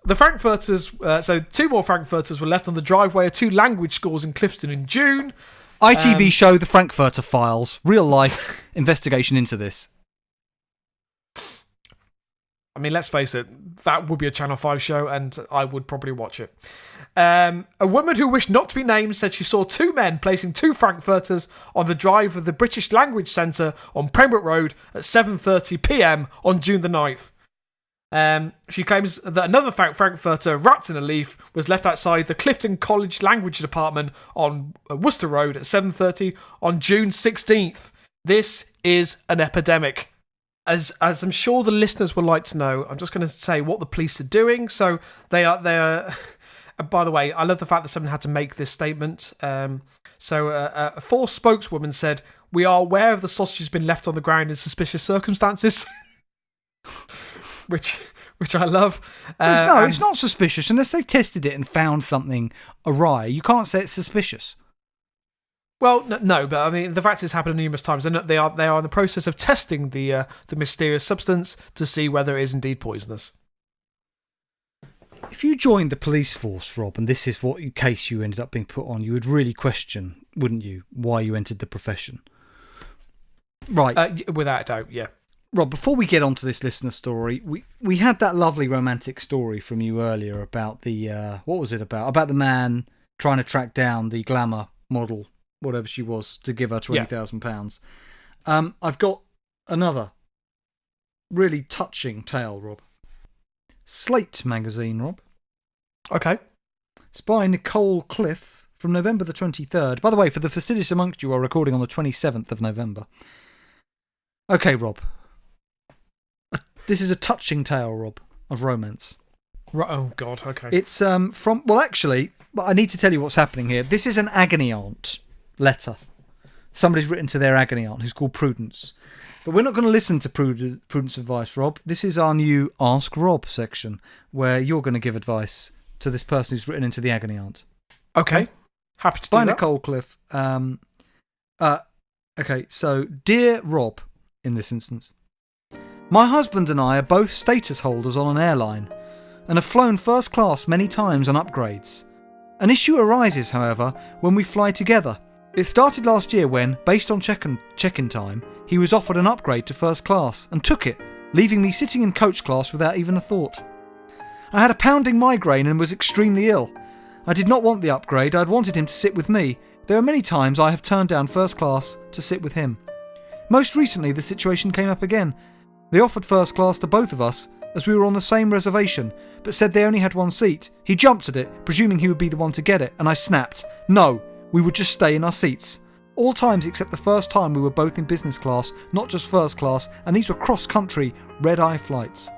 The frankfurters. So 2 more frankfurters were left on the driveway of 2 language schools in Clifton in June. ITV show The Frankfurter Files. Real life investigation into this. I mean, let's face it, that would be a Channel 5 show, and I would probably watch it. A woman who wished not to be named said she saw two men placing two Frankfurters on the drive of the British Language Centre on Pembroke Road at 7:30 p.m. on June the 9th. She claims that another Frankfurter wrapped in a leaf was left outside the Clifton College Language Department on Worcester Road at 7:30 on June 16th. This is an epidemic. As I'm sure the listeners would like to know, I'm just going to say what the police are doing. So they are. By the way, I love the fact that someone had to make this statement. A Force spokeswoman said, "We are aware of the sausage has been left on the ground in suspicious circumstances," which I love. It's not suspicious unless they've tested it and found something awry. You can't say it's suspicious. Well, no, but I mean, the fact it's happened numerous times, and they are in the process of testing the mysterious substance to see whether it is indeed poisonous. If you joined the police force, Rob, and this is what case you ended up being put on, you would really question, wouldn't you, why you entered the profession? Right. Without a doubt, yeah. Rob, before we get on to this listener story, we had that lovely romantic story from you earlier about the, what was it about? About the man trying to track down the glamour model, whatever she was, to give her £20,000. I've got another really touching tale, Rob. Slate magazine, Rob. Okay. It's by Nicole Cliff from November the 23rd. By the way, for the fastidious amongst you, are recording on the 27th of November. Okay, Rob. This is a touching tale, Rob, of romance. Oh, God, okay. It's from... Well, actually, I need to tell you what's happening here. This is an agony aunt letter. Somebody's written to their agony aunt, who's called Prudence. But we're not going to listen to Prudence advice, Rob. This is our new Ask Rob section, where you're going to give advice to this person who's written into the agony aunt. Okay. Happy to do by that. Nicole Cliff. Okay, so, dear Rob, in this instance. My husband and I are both status holders on an airline and have flown first class many times on upgrades. An issue arises, however, when we fly together. It started last year when, based on check-in time, he was offered an upgrade to first class and took it, leaving me sitting in coach class without even a thought. I had a pounding migraine and was extremely ill. I did not want the upgrade. I had wanted him to sit with me. There are many times I have turned down first class to sit with him. Most recently, the situation came up again. They offered first class to both of us, as we were on the same reservation, but said they only had one seat. He jumped at it, presuming he would be the one to get it, and I snapped. No, we would just stay in our seats. All times except the first time we were both in business class, not just first class, and these were cross-country, red-eye flights.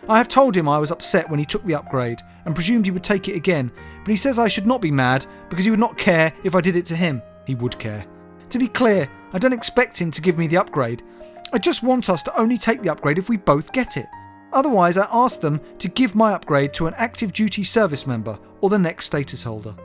I have told him I was upset when he took the upgrade, and presumed he would take it again, but he says I should not be mad, because he would not care if I did it to him. He would care. To be clear, I don't expect him to give me the upgrade. I just want us to only take the upgrade if we both get it. Otherwise, I ask them to give my upgrade to an active duty service member or the next status holder.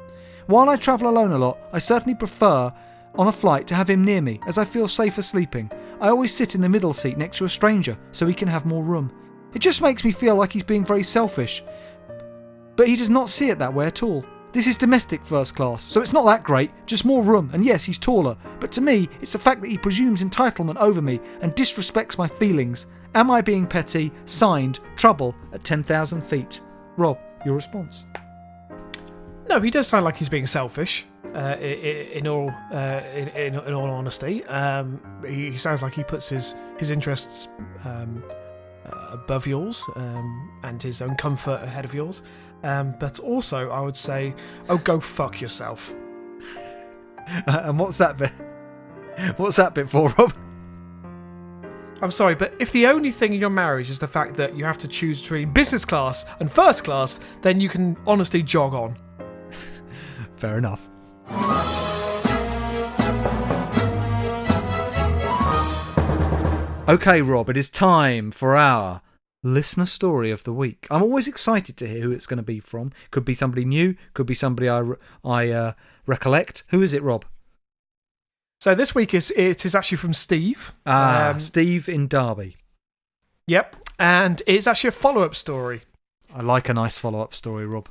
While I travel alone a lot, I certainly prefer on a flight to have him near me, as I feel safer sleeping. I always sit in the middle seat next to a stranger so he can have more room. It just makes me feel like he's being very selfish. But he does not see it that way at all. This is domestic first class, so it's not that great, just more room, and yes, he's taller, but to me, it's the fact that he presumes entitlement over me and disrespects my feelings. Am I being petty? Signed, Trouble at 10,000 feet. Rob, your response? No, he does sound like he's being selfish. In all honesty, he sounds like he puts his interests above yours and his own comfort ahead of yours. But also, I would say, oh, go fuck yourself. And what's that bit? What's that bit for, Rob? I'm sorry, but if the only thing in your marriage is the fact that you have to choose between business class and first class, then you can honestly jog on. Fair enough. Okay, Rob, it is time for our listener story of the week. I'm always excited to hear who it's going to be from. Could be somebody new, could be somebody I recollect. Who is it, Rob? So this week it is actually from Steve. Steve in Derby. Yep, and it's actually a follow-up story. I like a nice follow-up story, Rob.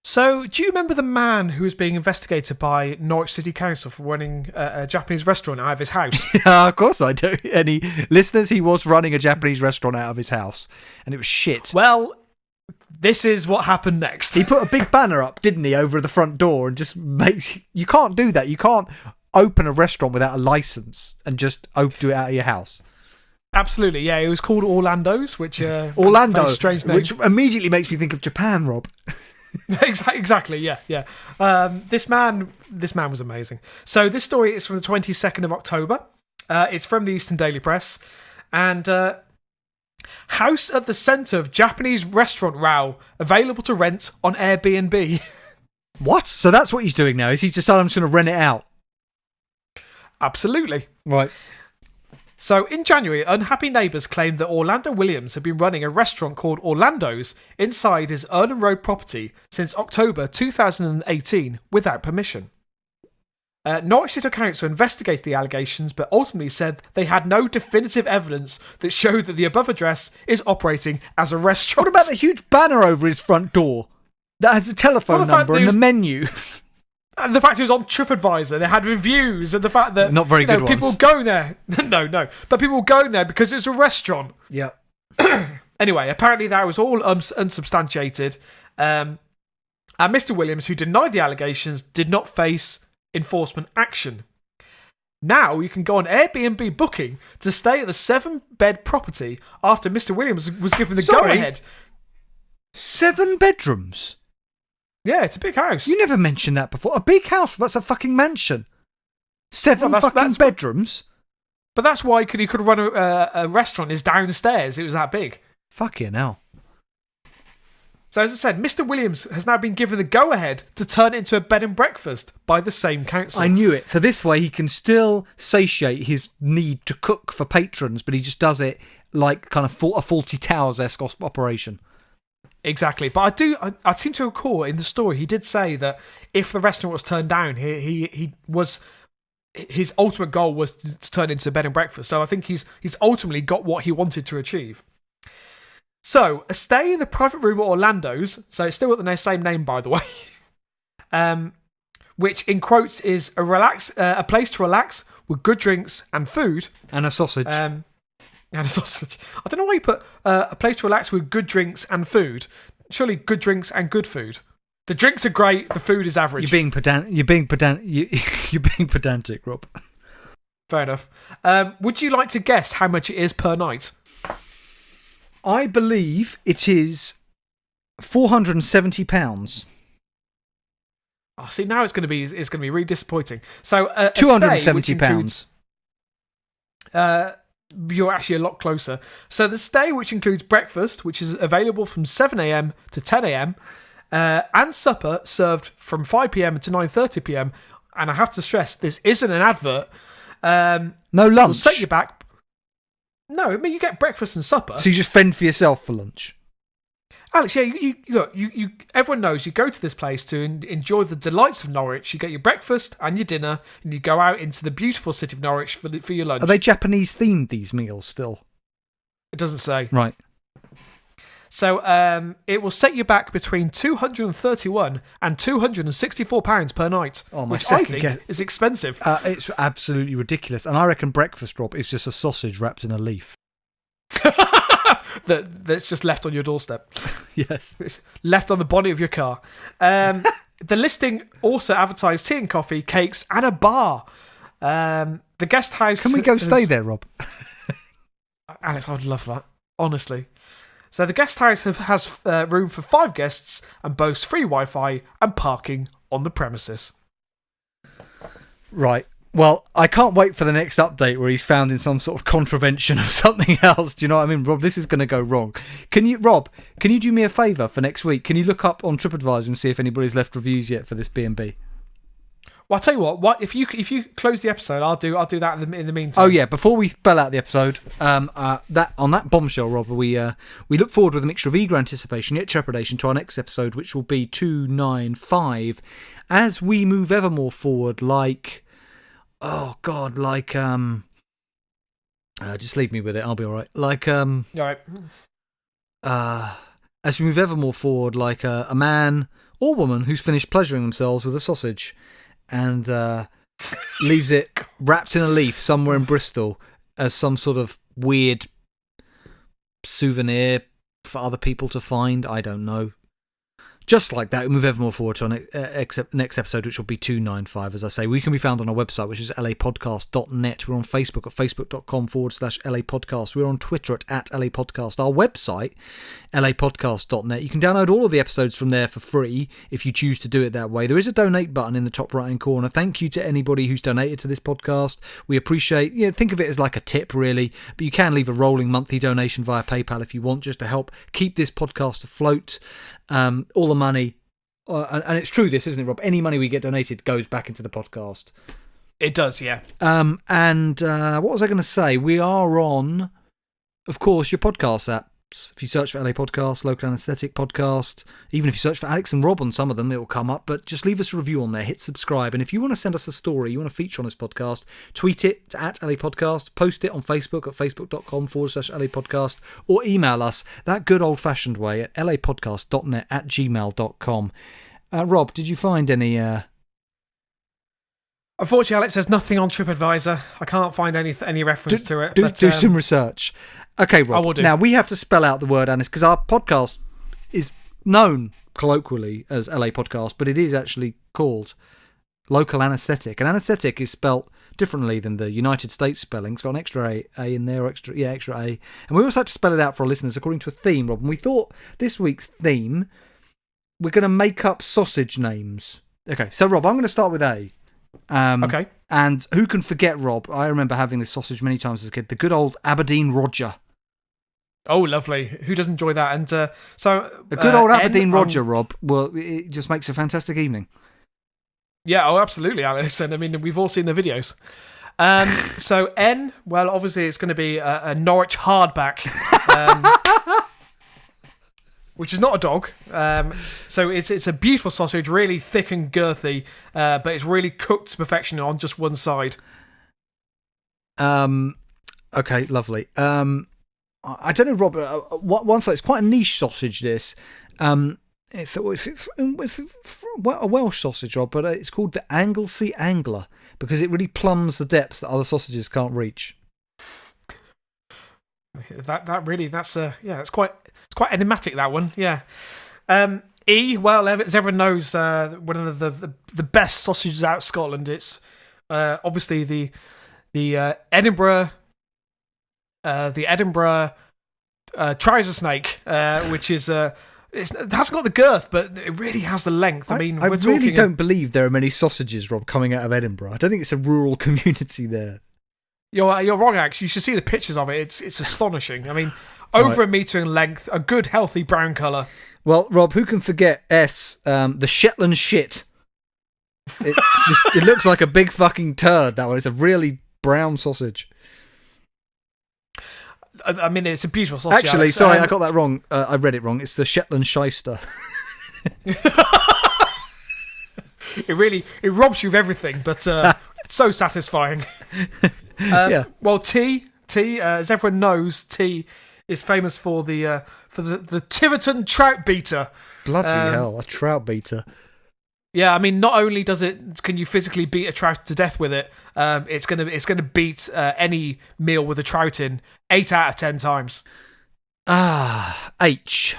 So, do you remember the man who was being investigated by Norwich City Council for running a Japanese restaurant out of his house? Yeah, of course I do. Any listeners, he was running a Japanese restaurant out of his house, and it was shit. Well, this is what happened next. He put a big banner up, didn't he, over the front door, and just makes... You can't do that. You can't open a restaurant without a license and just do it out of your house. Absolutely, yeah. It was called Orlando's, which Orlando, very strange name. which immediately makes me think of Japan, Rob. Exactly, yeah. This man was amazing. So this story is from the 22nd of October. It's from the Eastern Daily Press. And house at the centre of Japanese restaurant row, available to rent on Airbnb. What? So that's what he's doing now? Is he decided I'm just going to rent it out? Absolutely. Right. So, in January, unhappy neighbours claimed that Orlando Williams had been running a restaurant called Orlando's inside his Earlham Road property since October 2018 without permission. Norwich City Council investigated the allegations but ultimately said they had no definitive evidence that showed that the above address is operating as a restaurant. What about the huge banner over his front door that has a telephone number and the menu? And the fact it was on TripAdvisor, they had reviews, and the fact that not very good people ones. going there. No, but people were going there because it's a restaurant. Yeah. Anyway, apparently that was all unsubstantiated, and Mr. Williams, who denied the allegations, did not face enforcement action. Now you can go on Airbnb booking to stay at the 7-bed property after Mr. Williams was given the go-ahead. 7 bedrooms? Yeah, it's a big house. You never mentioned that before. A big house? That's a fucking mansion. 7 fucking bedrooms? But that's why he could run a restaurant is downstairs. It was that big. Fucking hell. So as I said, Mr. Williams has now been given the go-ahead to turn it into a bed and breakfast by the same council. I knew it. So this way he can still satiate his need to cook for patrons, but he just does it like kind of a Fawlty Towers-esque operation. Exactly. But I seem to recall in the story he did say that if the restaurant was turned down, his ultimate goal was to turn it into a bed and breakfast. So I think he's ultimately got what he wanted to achieve. So, a stay in the private room at Orlando's, so it's still got the same name, by the way, which, in quotes, is a place to relax with good drinks and food. And a sausage. And a sausage. I don't know why you put a place to relax with good drinks and food. Surely good drinks and good food. The drinks are great, the food is average. You're being pedantic, Rob. Fair enough. Would you like to guess how much it is per night? I believe it is £470. Oh, see, now it's going to be really disappointing. So £270. You're actually a lot closer. So the stay, which includes breakfast, which is available from 7 a.m. to 10 a.m, and supper served from 5 p.m. to 9:30 p.m. And I have to stress, this isn't an advert. No lunch. Will set you back. No, I mean you get breakfast and supper. So you just fend for yourself for lunch. Alex, yeah, you look. You everyone knows you go to this place to enjoy the delights of Norwich. You get your breakfast and your dinner, and you go out into the beautiful city of Norwich for your lunch. Are they Japanese themed, these meals still? It doesn't say. Right. So it will set you back between £231 and £264 per night. Oh, my which I think is expensive. It's absolutely ridiculous, and I reckon breakfast, Rob, is just a sausage wrapped in a leaf. That's just left on your doorstep. Yes. It's left on the bonnet of your car. The listing also advertised tea and coffee, cakes, and a bar. The guest house... Can we go stay there, Rob? Alex, I would love that. Honestly. So the guest house has room for 5 guests and boasts free Wi-Fi and parking on the premises. Right. Well, I can't wait for the next update where he's found in some sort of contravention of something else. Do you know what I mean, Rob? This is going to go wrong. Rob, can you do me a favour for next week? Can you look up on TripAdvisor and see if anybody's left reviews yet for this B&B? Well, I'll tell you what. If you close the episode, I'll do that in the meantime. Oh yeah, before we spell out the episode, that bombshell, Rob, we look forward with a mixture of eager anticipation yet trepidation to our next episode, which will be 295, as we move ever more forward. Just leave me with it. I'll be all right. All right. As we move ever more forward, like a man or woman who's finished pleasuring themselves with a sausage and leaves it wrapped in a leaf somewhere in Bristol as some sort of weird souvenir for other people to find. I don't know. Just like that, we move ever more forward to our next episode, which will be 295, as I say. We can be found on our website, which is lapodcast.net. We're on Facebook at facebook.com/lapodcast. We're on Twitter at @lapodcast. Our website, lapodcast.net. You can download all of the episodes from there for free if you choose to do it that way. There is a donate button in the top right-hand corner. Thank you to anybody who's donated to this podcast. We appreciate, think of it as like a tip, really, but you can leave a rolling monthly donation via PayPal if you want, just to help keep this podcast afloat. All the money, and it's true this, isn't it, Rob? Any money we get donated goes back into the podcast. It does, yeah. And what was I going to say? We are on, of course, your podcast apps. If you search for LA Podcast, Local Anesthetic Podcast, even if you search for Alex and Rob on some of them, it will come up. But just leave us a review on there, hit subscribe. And if you want to send us a story, you want to feature on this podcast, tweet it to @LA Podcast, post it on Facebook at facebook.com/LA Podcast, or email us that good old-fashioned way at lapodcast.net@gmail.com. Rob, did you find any... Unfortunately, Alex, there's nothing on TripAdvisor. I can't find any reference to it. Do some research. Okay, Rob. I will do. Now, we have to spell out the word anesthetic, because our podcast is known colloquially as LA Podcast, but it is actually called Local Anesthetic. And anesthetic is spelt differently than the United States spelling. It's got an extra A in there, extra A. And we also had to spell it out for our listeners according to a theme, Rob. And we thought this week's theme, we're going to make up sausage names. Okay, so Rob, I'm going to start with A. Okay. And who can forget, Rob? I remember having this sausage many times as a kid. The good old Aberdeen Roger. Oh, lovely. Who doesn't enjoy that? And a good old Aberdeen Roger, Rob, well, it just makes a fantastic evening. Yeah, oh, absolutely, Alex. And I mean, we've all seen the videos. So N, well, obviously it's going to be a Norwich hardback, which is not a dog. So it's a beautiful sausage, really thick and girthy, but it's really cooked to perfection on just one side. Okay, lovely. I don't know, Rob. One side, it's quite a niche sausage. This, it's a Welsh sausage, Rob, but it's called the Anglesey Angler because it really plumbs the depths that other sausages can't reach. It's quite enigmatic, that one. Yeah. E, well, as everyone knows, one of the best sausages out of Scotland. It's obviously the Edinburgh. The Edinburgh trouser snake, which is it hasn't got the girth, but it really has the length. I really don't believe there are many sausages, Rob, coming out of Edinburgh. I don't think it's a rural community there. You're wrong, actually. You should see the pictures of it. It's astonishing. I mean, over a metre in length, a good healthy brown colour. Well, Rob, who can forget S? The Shetland shit. It looks like a big fucking turd. That one. It's a really brown sausage. I mean, it's a beautiful sausage. Actually, sorry, I got that wrong. I read it wrong. It's the Shetland shyster. It robs you of everything, but it's so satisfying. Yeah. Well, T, as everyone knows, T is famous for the Tiverton trout beater. Bloody hell, a trout beater. Yeah, I mean, not only can you physically beat a trout to death with it, it's gonna beat any meal with a trout in 8 out of 10 times. H.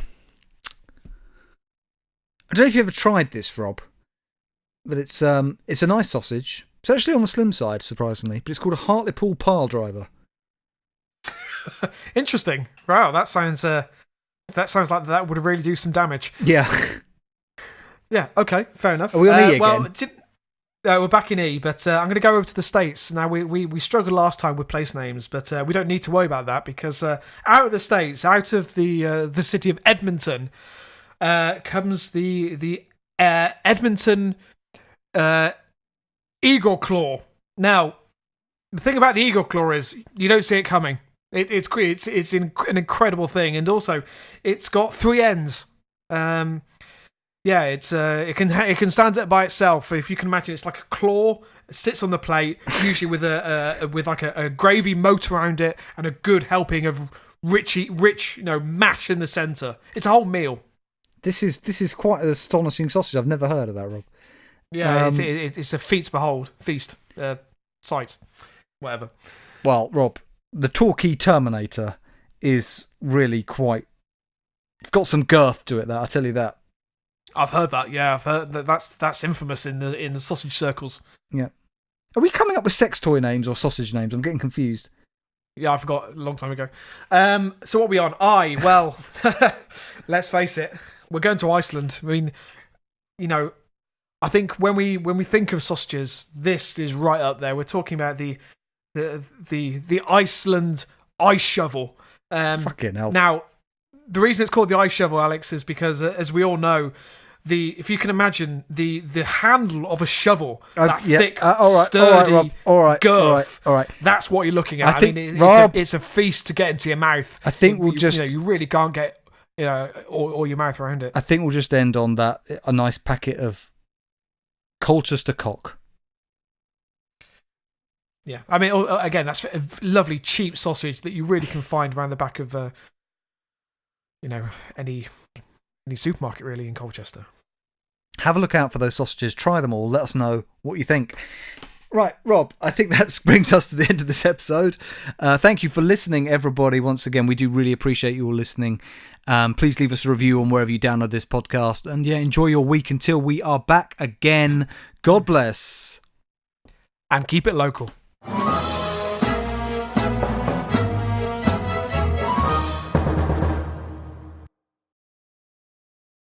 I don't know if you ever tried this, Rob, but it's a nice sausage. It's actually on the slim side, surprisingly, but it's called a Hartlepool pile driver. Interesting. Wow, that sounds like that would really do some damage. Yeah. Yeah, okay, fair enough. Are we on E again? Well, we're back in E, but I'm going to go over to the States. Now, we struggled last time with place names, but we don't need to worry about that because out of the States, out of the city of Edmonton, comes the Edmonton Eagle Claw. Now, the thing about the Eagle Claw is you don't see it coming. It's an incredible thing, and also it's got 3 ends. Yeah, it can stand up by itself. If you can imagine, it's like a claw. It sits on the plate, usually with a gravy moat around it and a good helping of rich mash in the centre. It's a whole meal. This is quite an astonishing sausage. I've never heard of that, Rob. Yeah, it's a feast sight, whatever. Well, Rob, the Torquay Terminator is really quite. It's got some girth to it. That I tell you that. I've heard that. Yeah, I've heard that's infamous in the sausage circles. Yeah. Are we coming up with sex toy names or sausage names? I'm getting confused. Yeah, I forgot a long time ago. So what are we on? Well, let's face it, we're going to Iceland. I mean, I think when we think of sausages, this is right up there. We're talking about the Iceland ice shovel. Fucking hell. Now, the reason it's called the ice shovel, Alex, is because as we all know, if you can imagine the handle of a shovel, thick, sturdy girth, all right. That's what you're looking at. It's a feast to get into your mouth. I think you really can't get all your mouth around it. I think we'll just end on that. A nice packet of Colchester cock. Yeah, I mean, again, that's a lovely cheap sausage that you really can find around the back of, any supermarket really in Colchester. Have a look out for those sausages. Try them all. Let us know what you think. Right, Rob, I think that brings us to the end of this episode. Thank you for listening, everybody. Once again, we do really appreciate you all listening. Please leave us a review on wherever you download this podcast. And yeah, enjoy your week until we are back again. God bless. And keep it local.